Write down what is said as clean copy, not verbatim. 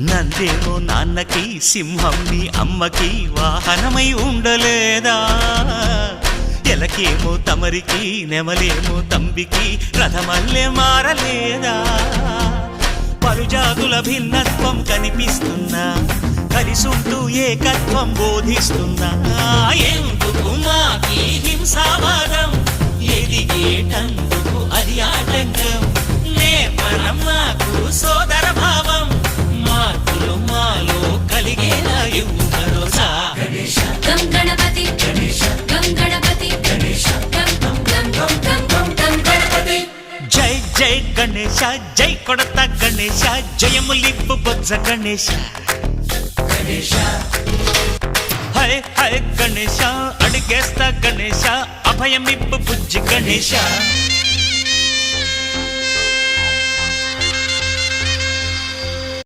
నందేమో నాన్నకి సింహం నీ అమ్మకి వాహనమై ఉండలేదా ఎలకేమో తమరికి నెమలేమో తంబికి రథమల్లే మారలేదా పలుజాతుల భిన్నత్వం కనిపిస్తున్నా కలిసుంటూ ఏకత్వం బోధిస్తున్నా ఎందుకు మాకి హింసావాదం ఎదిగేటందుకు అది ఆటంకం నేర్పడం మాకు సోదర భావం మార్పులు మాలో కలిగేలా ఇవ్వు భరోసా గం గణపతి గం గణపతి గం గం గం గం గం గం గణపతి జై జై గణేశ జై కొడత గణేశ జయములిప్పు బొజ్జ గణేశ హై హై గణేశ అడిగేస్తా గణేశ అభయమిప్పు బుజ్జి గణేశ